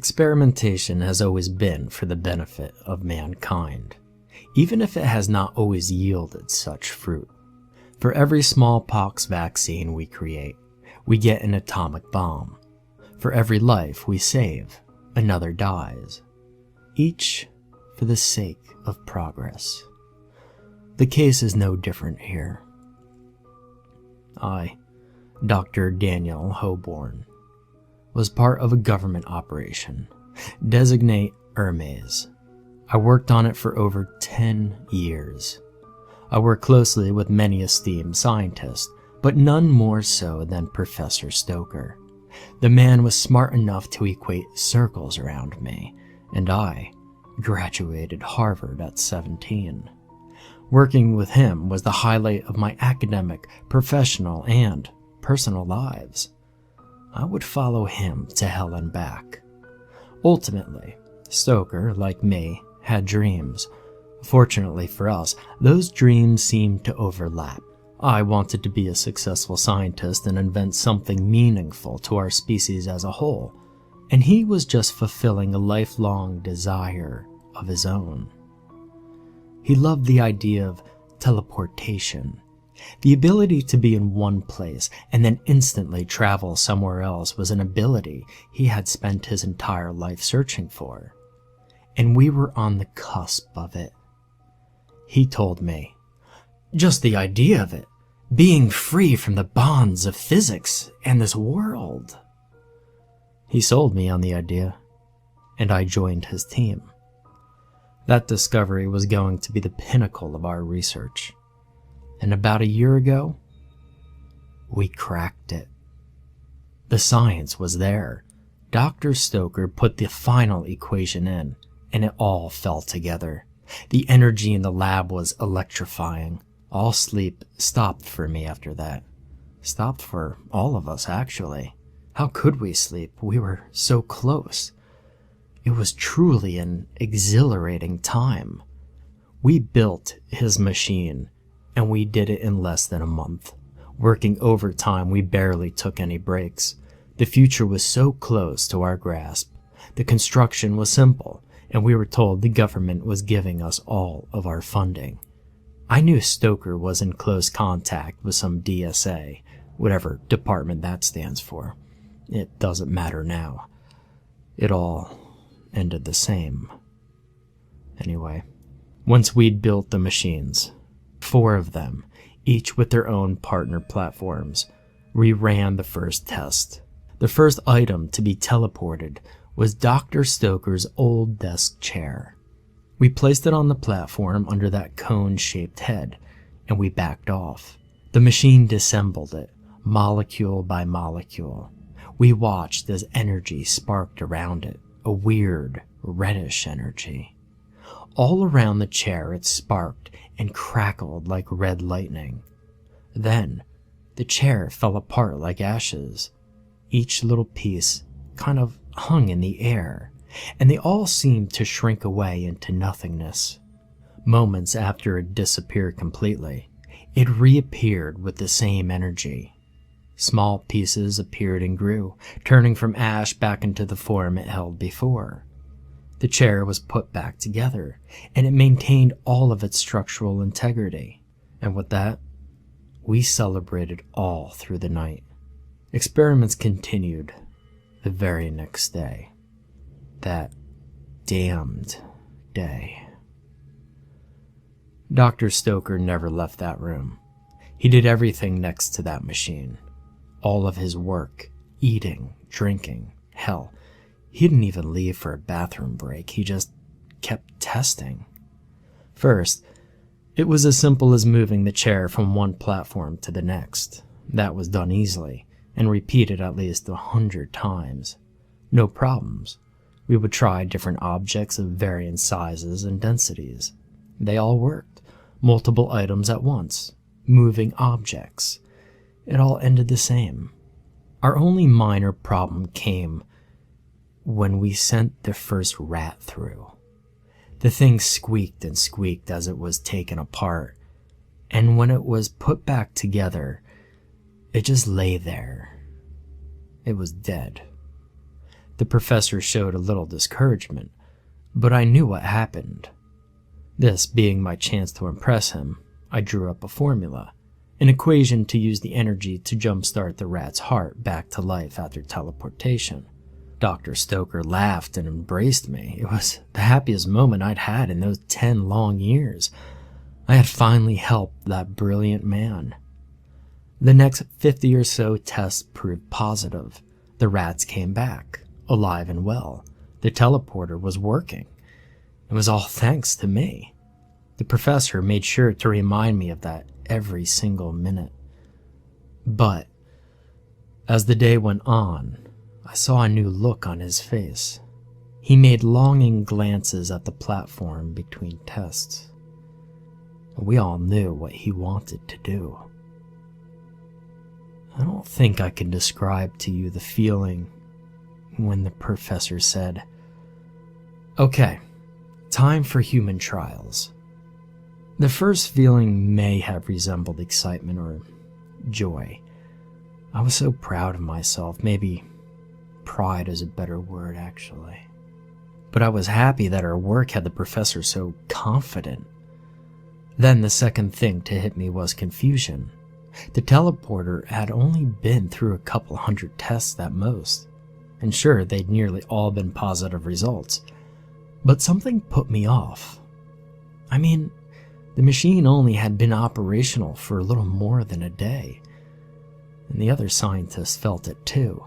Experimentation has always been for the benefit of mankind, even if it has not always yielded such fruit. For every smallpox vaccine we create, we get an atomic bomb. For every life we save, another dies. Each for the sake of progress. The case is no different here. I, Dr. Daniel Hoborn, was part of a government operation, designate Hermes. I worked on it for over 10 years. I worked closely with many esteemed scientists, but none more so than Professor Stoker. The man was smart enough to equate circles around me, and I graduated Harvard at 17. Working with him was the highlight of my academic, professional, and personal lives. I would follow him to hell and back. Ultimately, Stoker, like me, had dreams. Fortunately for us, those dreams seemed to overlap. I wanted to be a successful scientist and invent something meaningful to our species as a whole, and he was just fulfilling a lifelong desire of his own. He loved the idea of teleportation. The ability to be in one place and then instantly travel somewhere else was an ability he had spent his entire life searching for. And we were on the cusp of it. He told me, just the idea of it, being free from the bonds of physics and this world. He sold me on the idea, and I joined his team. That discovery was going to be the pinnacle of our research. And about a year ago, we cracked it. The science was there. Dr. Stoker put the final equation in, and it all fell together. The energy in the lab was electrifying. All sleep stopped for me after that. Stopped for all of us, actually. How could we sleep? We were so close. It was truly an exhilarating time. We built his machine, and we did it in less than a month. Working overtime, we barely took any breaks. The future was so close to our grasp. The construction was simple, and we were told the government was giving us all of our funding. I knew Stoker was in close contact with some DSA, whatever department that stands for. It doesn't matter now. It all ended the same. Anyway, once we'd built the machines, 4 of them, each with their own partner platforms, we ran the first test. The first item to be teleported was Dr. Stoker's old desk chair. We placed it on the platform under that cone-shaped head, and we backed off. The machine disassembled it, molecule by molecule. We watched as energy sparked around it, a weird, reddish energy. All around the chair it sparked and crackled like red lightning. Then, the chair fell apart like ashes. Each little piece kind of hung in the air, and they all seemed to shrink away into nothingness. Moments after it disappeared completely, it reappeared with the same energy. Small pieces appeared and grew, turning from ash back into the form it held before. The chair was put back together, and it maintained all of its structural integrity. And with that, we celebrated all through the night. Experiments continued the very next day. That damned day. Dr. Stoker never left that room. He did everything next to that machine. All of his work, eating, drinking, hell, he didn't even leave for a bathroom break. He just kept testing. First, it was as simple as moving the chair from one platform to the next. That was done easily, and repeated at least 100 times. No problems. We would try different objects of varying sizes and densities. They all worked. Multiple items at once. Moving objects. It all ended the same. Our only minor problem came when we sent the first rat through. The thing squeaked and squeaked as it was taken apart, and when it was put back together, it just lay there. It was dead. The professor showed a little discouragement, but I knew what happened. This being my chance to impress him, I drew up a formula, an equation to use the energy to jumpstart the rat's heart back to life after teleportation. Dr. Stoker laughed and embraced me. It was the happiest moment I'd had in those 10 long years. I had finally helped that brilliant man. The next 50 or so tests proved positive. The rats came back, alive and well. The teleporter was working. It was all thanks to me. The professor made sure to remind me of that every single minute. But as the day went on, I saw a new look on his face. He made longing glances at the platform between tests. We all knew what he wanted to do. I don't think I can describe to you the feeling when the professor said, "Okay, time for human trials." The first feeling may have resembled excitement or joy. I was so proud of myself, maybe pride is a better word actually. But I was happy that our work had the professor so confident. Then the second thing to hit me was confusion. The teleporter had only been through a couple hundred tests at most, and sure, they'd nearly all been positive results. But something put me off. I mean, the machine only had been operational for a little more than a day, and the other scientists felt it too.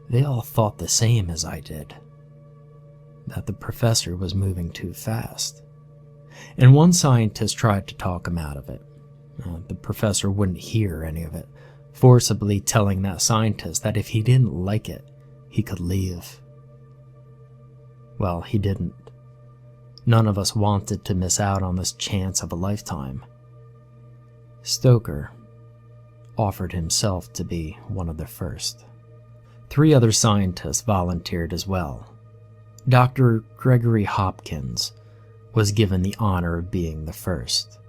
They all thought the same as I did, that the professor was moving too fast. And one scientist tried to talk him out of it. The professor wouldn't hear any of it, forcibly telling that scientist that if he didn't like it, he could leave. Well, he didn't. None of us wanted to miss out on this chance of a lifetime. Stoker offered himself to be one of the first. 3 other scientists volunteered as well. Dr. Gregory Hopkins was given the honor of being the first.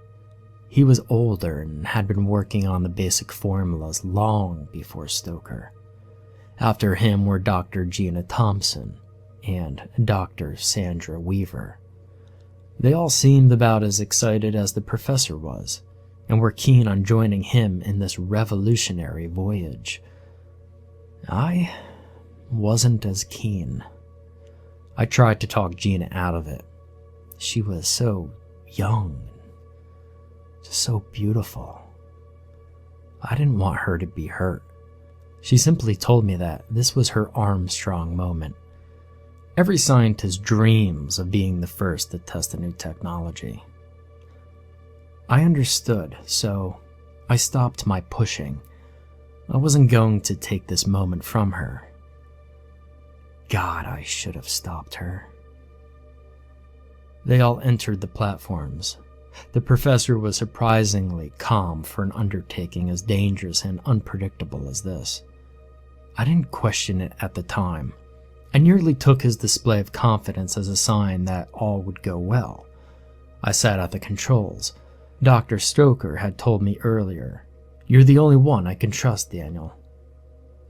He was older and had been working on the basic formulas long before Stoker. After him were Dr. Gina Thompson and Dr. Sandra Weaver. They all seemed about as excited as the professor was, and were keen on joining him in this revolutionary voyage. I wasn't as keen. I tried to talk Gina out of it. She was so young, just so beautiful. I didn't want her to be hurt. She simply told me that this was her Armstrong moment. Every scientist dreams of being the first to test a new technology. I understood, so I stopped my pushing. I wasn't going to take this moment from her. God, I should have stopped her. They all entered the platforms. The professor was surprisingly calm for an undertaking as dangerous and unpredictable as this. I didn't question it at the time. I nearly took his display of confidence as a sign that all would go well. I sat at the controls. Dr. Stoker had told me earlier, "You're the only one I can trust, Daniel."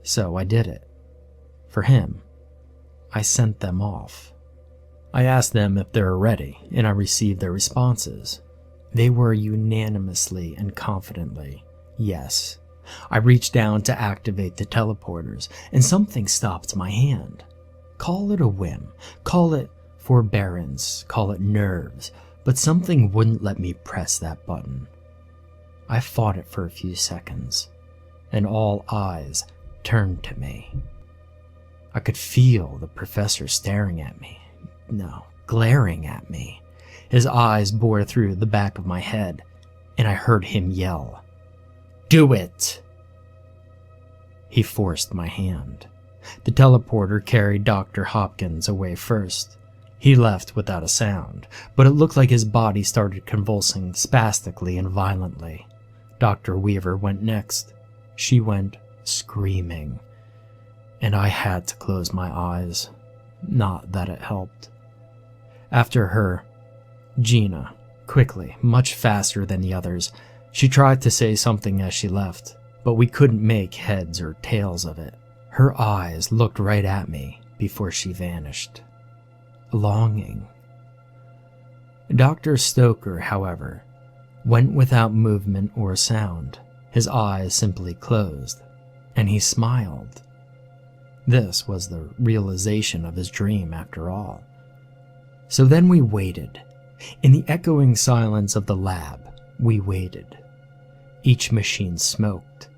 So I did it. For him, I sent them off. I asked them if they were ready, and I received their responses. They were unanimously and confidently yes. I reached down to activate the teleporters, and something stopped my hand. Call it a whim, call it forbearance, call it nerves, but something wouldn't let me press that button. I fought it for a few seconds, and all eyes turned to me. I could feel the professor staring at me. No, glaring at me. His eyes bore through the back of my head, and I heard him yell, "Do it!" He forced my hand. The teleporter carried Dr. Hopkins away first. He left without a sound, but it looked like his body started convulsing spastically and violently. Dr. Weaver went next. She went screaming, and I had to close my eyes. Not that it helped. After her, Gina, quickly, much faster than the others. She tried to say something as she left, but we couldn't make heads or tails of it. Her eyes looked right at me, before she vanished. Longing. Dr. Stoker, however, went without movement or sound. His eyes simply closed, and he smiled. This was the realization of his dream after all. So then we waited. In the echoing silence of the lab, we waited. Each machine smoked,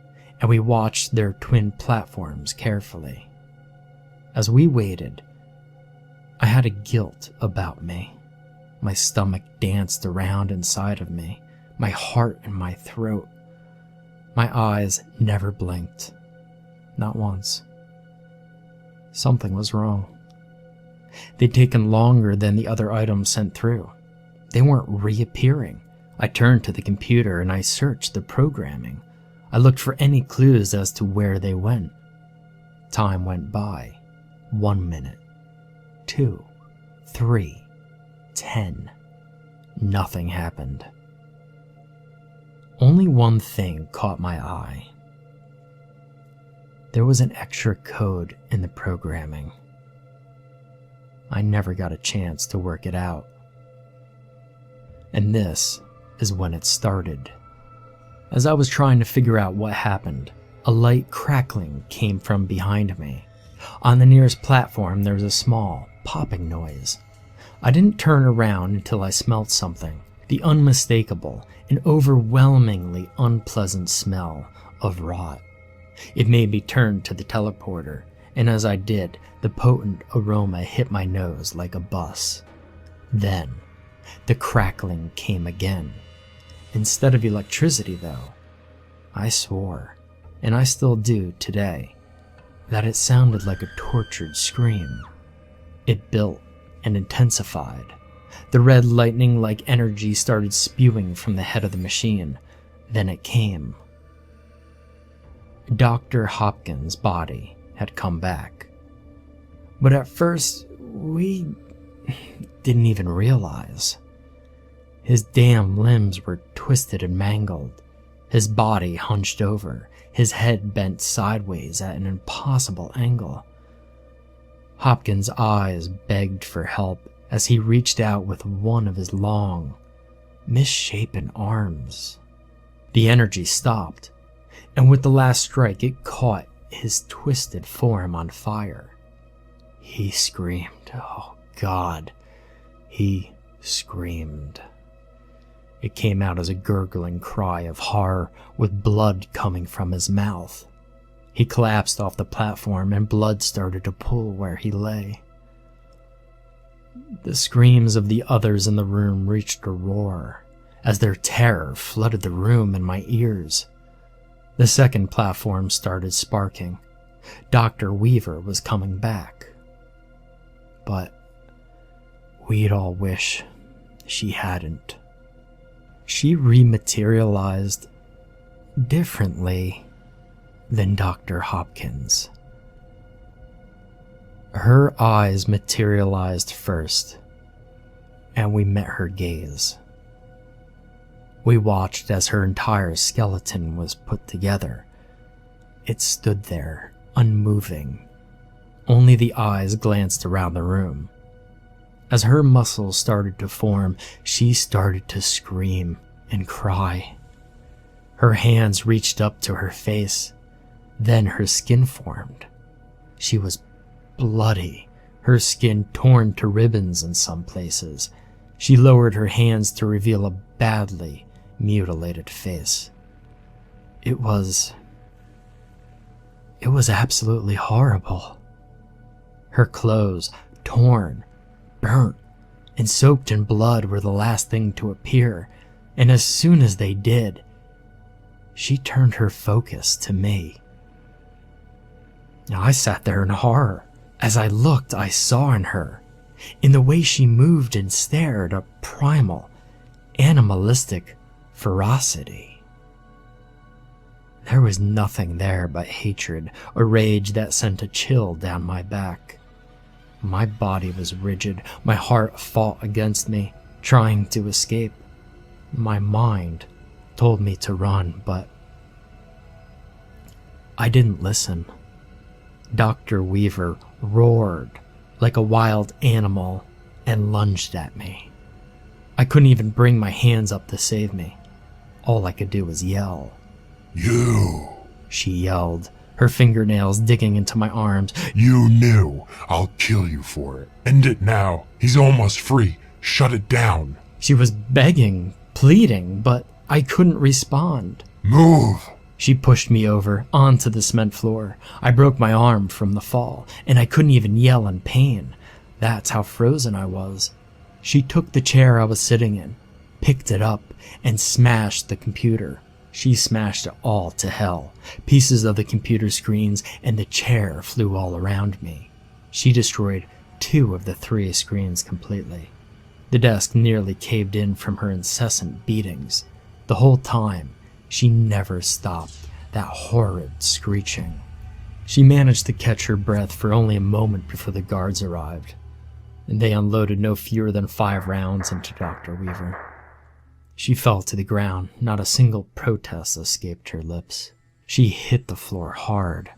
and we watched their twin platforms carefully. As we waited, I had a guilt about me. My stomach danced around inside of me, my heart in my throat. My eyes never blinked, not once. Something was wrong. They'd taken longer than the other items sent through. They weren't reappearing. I turned to the computer and I searched the programming. I looked for any clues as to where they went. Time went by. 1 minute. 2. 3. 10. Nothing happened. Only one thing caught my eye. There was an extra code in the programming. I never got a chance to work it out. And this is when it started. As I was trying to figure out what happened, a light crackling came from behind me. On the nearest platform, there was a small popping noise. I didn't turn around until I smelled something, the unmistakable and overwhelmingly unpleasant smell of rot. It made me turn to the teleporter, and as I did, the potent aroma hit my nose like a bus. Then, the crackling came again. Instead of electricity, though, I swore, and I still do today, that it sounded like a tortured scream. It built and intensified. The red lightning-like energy started spewing from the head of the machine. Then it came. Dr. Hopkins' body had come back. But at first, we didn't even realize. His damn limbs were twisted and mangled, his body hunched over, his head bent sideways at an impossible angle. Hopkins' eyes begged for help as he reached out with one of his long, misshapen arms. The energy stopped, and with the last strike it caught his twisted form on fire. He screamed. Oh God, he screamed. It came out as a gurgling cry of horror with blood coming from his mouth. He collapsed off the platform and blood started to pool where he lay. The screams of the others in the room reached a roar as their terror flooded the room and my ears. The second platform started sparking. Dr. Weaver was coming back. But we'd all wish she hadn't. She rematerialized differently than Dr. Hopkins. Her eyes materialized first, and we met her gaze. We watched as her entire skeleton was put together. It stood there, unmoving. Only the eyes glanced around the room. As her muscles started to form, she started to scream and cry. Her hands reached up to her face. Then her skin formed. She was bloody, her skin torn to ribbons in some places. She lowered her hands to reveal a badly mutilated face. It was absolutely horrible. Her clothes, torn, burnt, and soaked in blood, were the last thing to appear, and as soon as they did, she turned her focus to me. I sat there in horror. As I looked, I saw in her, in the way she moved and stared, a primal, animalistic ferocity. There was nothing there but hatred, a rage that sent a chill down my back. My body was rigid, my heart fought against me, trying to escape. My mind told me to run, but I didn't listen. Dr. Weaver roared like a wild animal and lunged at me. I couldn't even bring my hands up to save me. All I could do was yell. You! She yelled, her fingernails digging into my arms. You knew. I'll kill you for it. End it now. He's almost free. Shut it down. She was begging, pleading, but I couldn't respond. Move! She pushed me over onto the cement floor. I broke my arm from the fall, and I couldn't even yell in pain. That's how frozen I was. She took the chair I was sitting in, picked it up, and smashed the computer. She smashed it all to hell. Pieces of the computer screens and the chair flew all around me. She destroyed 2 of the 3 screens completely. The desk nearly caved in from her incessant beatings. The whole time, she never stopped that horrid screeching. She managed to catch her breath for only a moment before the guards arrived, and they unloaded no fewer than 5 rounds into Dr. Weaver. She fell to the ground. Not a single protest escaped her lips. She hit the floor hard,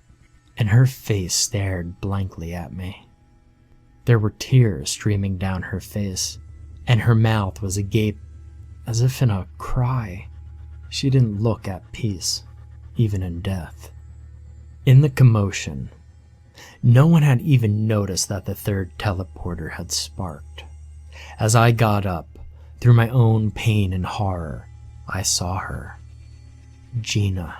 and her face stared blankly at me. There were tears streaming down her face, and her mouth was agape as if in a cry. She didn't look at peace, even in death. In the commotion, no one had even noticed that the 3rd teleporter had sparked. As I got up, through my own pain and horror, I saw her. Gina,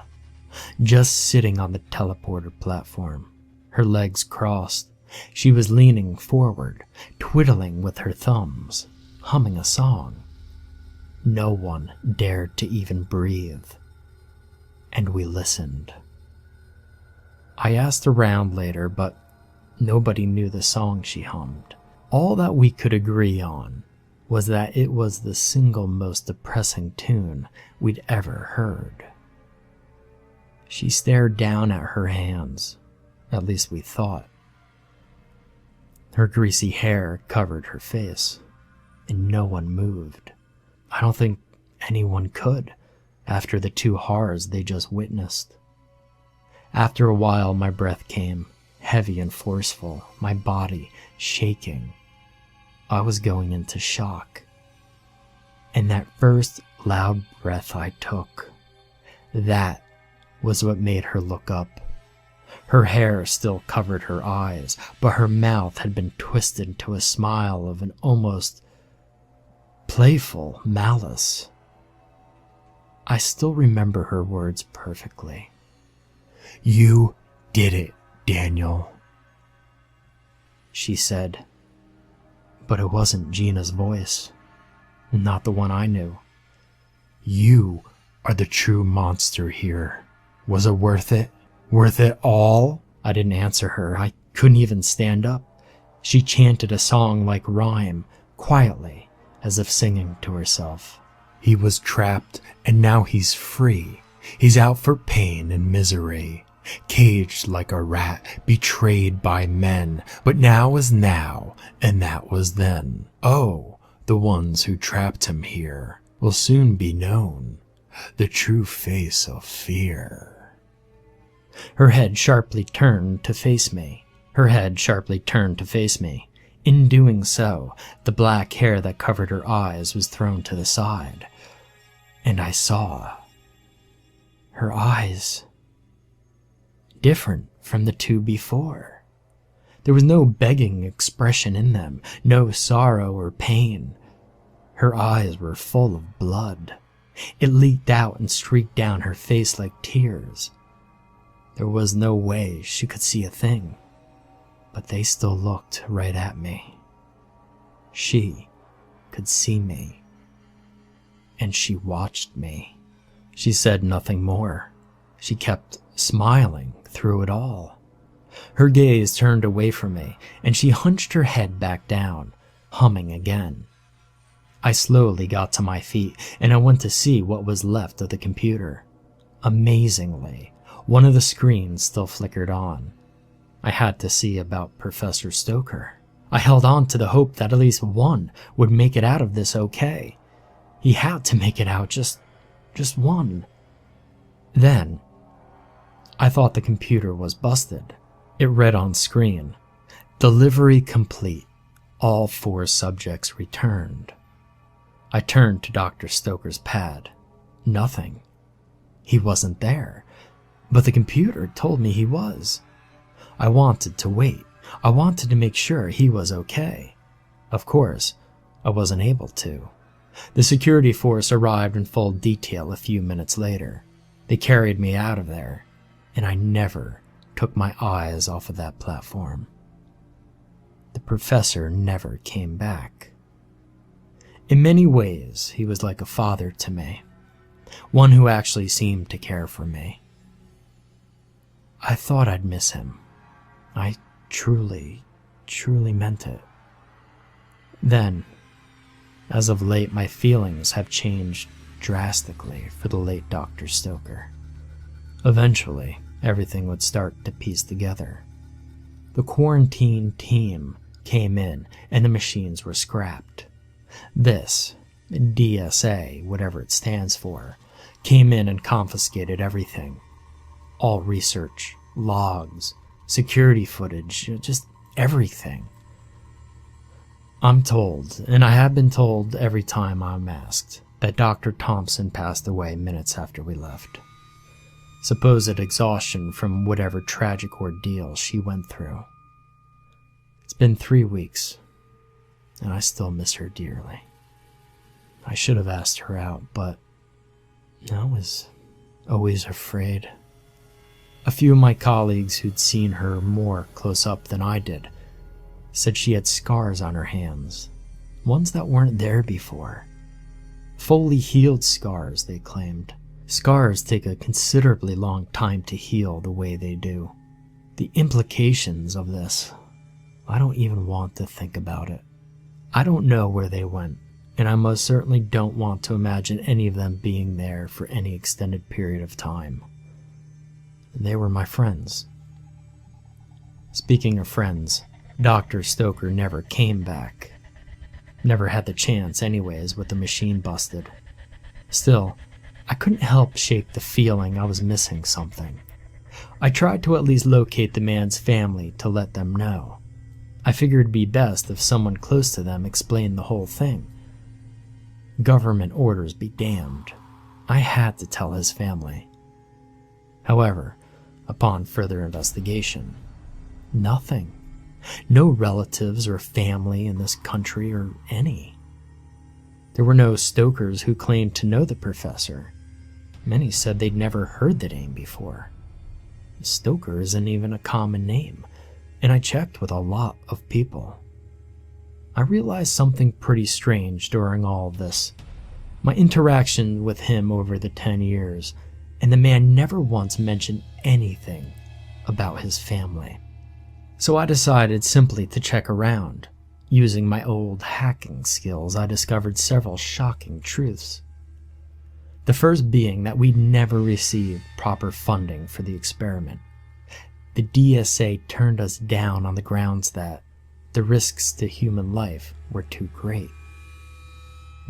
just sitting on the teleporter platform, her legs crossed. She was leaning forward, twiddling with her thumbs, humming a song. No one dared to even breathe, and we listened. I asked around later, but nobody knew the song she hummed. All that we could agree on was that it was the single most depressing tune we'd ever heard. She stared down at her hands, at least we thought. Her greasy hair covered her face, and no one moved. I don't think anyone could, after the 2 horrors they just witnessed. After a while, my breath came, heavy and forceful, my body shaking. I was going into shock. And that first loud breath I took, that was what made her look up. Her hair still covered her eyes, but her mouth had been twisted to a smile of an almost playful malice. I still remember her words perfectly. "You did it, Daniel," she said. But it wasn't Gina's voice, not the one I knew. "You are the true monster here. Was it worth it? Worth it all?" I didn't answer her. I couldn't even stand up. She chanted a song like rhyme, quietly, as if singing to herself. "He was trapped, and now he's free. He's out for pain and misery. Caged like a rat, betrayed by men. But now is now, and that was then. Oh, the ones who trapped him here will soon be known. The true face of fear." Her head sharply turned to face me. In doing so, the black hair that covered her eyes was thrown to the side. And I saw her eyes, different from the 2 before. There was no begging expression in them, no sorrow or pain. Her eyes were full of blood. It leaked out and streaked down her face like tears. There was no way she could see a thing, but they still looked right at me. She could see me, and she watched me. She said nothing more. She kept smiling through it all. Her gaze turned away from me, and she hunched her head back down, humming again. I slowly got to my feet, and I went to see what was left of the computer. Amazingly, one of the screens still flickered on. I had to see about Professor Stoker. I held on to the hope that at least one would make it out of this okay. He had to make it out, just one. Then, I thought the computer was busted, It read on screen, "Delivery complete. All 4 subjects returned." I turned to Dr. Stoker's pad. Nothing. He wasn't there, but the computer told me he was. I wanted to wait. I wanted to make sure he was okay. Of course, I wasn't able to. The security force arrived in full detail a few minutes later. They carried me out of there, and I never took my eyes off of that platform. The professor never came back. In many ways, he was like a father to me, one who actually seemed to care for me. I thought I'd miss him. I truly meant it. Then, as of late, my feelings have changed drastically for the late Dr. Stoker. Eventually, everything would start to piece together. The quarantine team came in and the machines were scrapped. This, DSA, whatever it stands for, came in and confiscated everything. All research, logs, security footage, just everything. I'm told, and I have been told every time I'm asked, that Dr. Thompson passed away minutes after we left. Supposed exhaustion from whatever tragic ordeal she went through. It's been 3 weeks, and I still miss her dearly. I should have asked her out, but I was always afraid. A few of my colleagues who'd seen her more close up than I did said she had scars on her hands, ones that weren't there before. Fully healed scars, they claimed. Scars take a considerably long time to heal the way they do. The implications of this, I don't even want to think about it. I don't know where they went, and I most certainly don't want to imagine any of them being there for any extended period of time. They were my friends. Speaking of friends, Dr. Stoker never came back. Never had the chance anyways with the machine busted. Still, I couldn't help shake the feeling I was missing something. I tried to at least locate the man's family to let them know. I figured it'd be best if someone close to them explained the whole thing. Government orders be damned. I had to tell his family. However, upon further investigation, nothing. No relatives or family in this country or any. There were no Stokers who claimed to know the professor. Many said they'd never heard the name before. Stoker isn't even a common name, and I checked with a lot of people. I realized something pretty strange during all of this. My interaction with him over the 10 years, and the man never once mentioned anything about his family. So I decided simply to check around. Using my old hacking skills, I discovered several shocking truths. The first being that we'd never received proper funding for the experiment. The DSA turned us down on the grounds that the risks to human life were too great.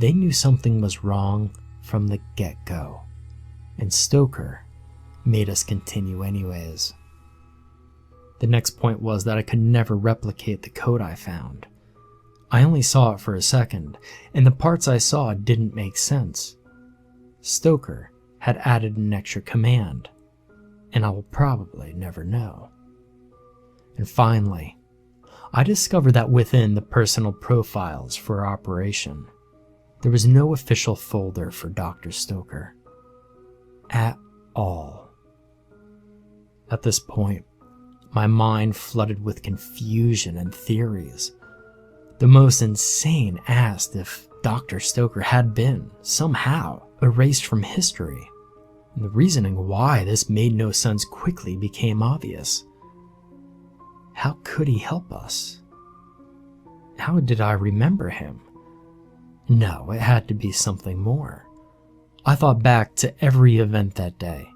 They knew something was wrong from the get-go, and Stoker made us continue anyways. The next point was that I could never replicate the code I found. I only saw it for a second, and the parts I saw didn't make sense. Stoker had added an extra command, and I will probably never know. And finally, I discovered that within the personal profiles for our operation, there was no official folder for Dr. Stoker. At all. At this point, my mind flooded with confusion and theories. The most insane asked if Dr. Stoker had been, somehow, erased from history. And the reasoning why this made no sense quickly became obvious. How could he help us? How did I remember him? No, it had to be something more. I thought back to every event that day,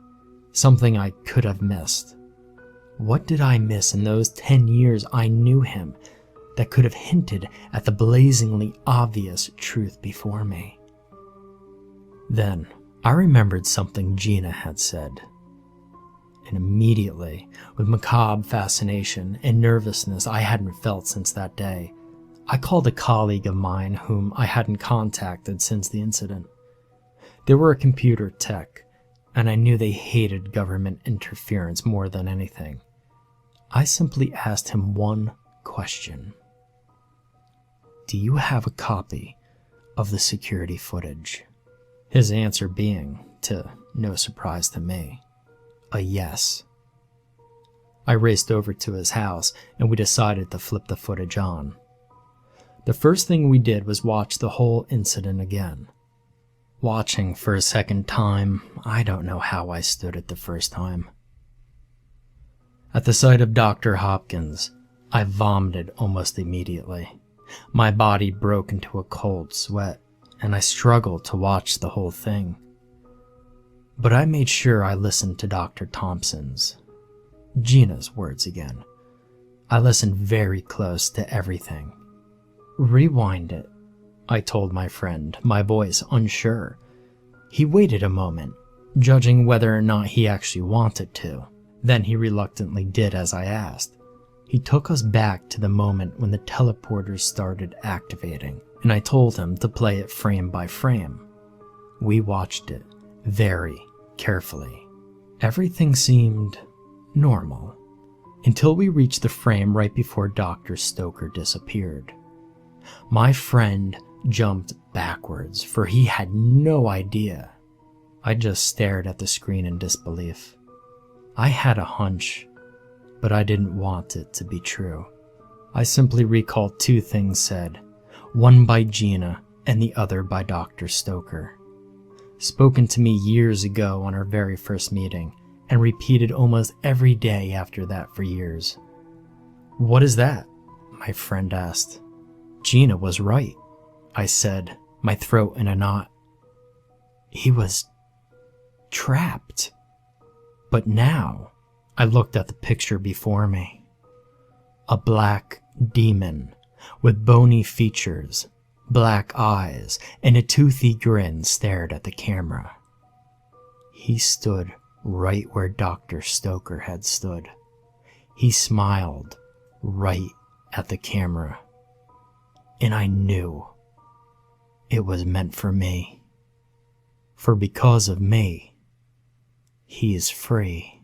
something I could have missed. What did I miss in those 10 years I knew him that could have hinted at the blazingly obvious truth before me? Then, I remembered something Gina had said. and immediately, with macabre fascination and nervousness I hadn't felt since that day, I called a colleague of mine whom I hadn't contacted since the incident. They were a computer tech, and I knew they hated government interference more than anything. I simply asked him one question. Do you have a copy of the security footage? His answer being, to no surprise to me, a yes. I raced over to his house and we decided to flip the footage on. The first thing we did was watch the whole incident again. Watching for a second time, I don't know how I stood it the first time. At the sight of Dr. Hopkins, I vomited almost immediately. My body broke into a cold sweat, and I struggled to watch the whole thing. But I made sure I listened to Dr. Thompson's, Gina's words again. I listened very close to everything. Rewind it, I told my friend, my voice unsure. He waited a moment, judging whether or not he actually wanted to. Then he reluctantly did as I asked. He took us back to the moment when the teleporters started activating, and I told him to play it frame by frame. We watched it very carefully. Everything seemed normal, until we reached the frame right before Dr. Stoker disappeared. My friend jumped backwards, for he had no idea. I just stared at the screen in disbelief. I had a hunch, but I didn't want it to be true. I simply recalled two things said, one by Gina and the other by Dr. Stoker, spoken to me years ago on our very first meeting, and repeated almost every day after that for years. What is that? My friend asked. Gina was right, I said, my throat in a knot. He was trapped. But now, I looked at the picture before me. A black demon with bony features, black eyes, and a toothy grin stared at the camera. He stood right where Dr. Stoker had stood. He smiled right at the camera. And I knew it was meant for me. For because of me, he is free.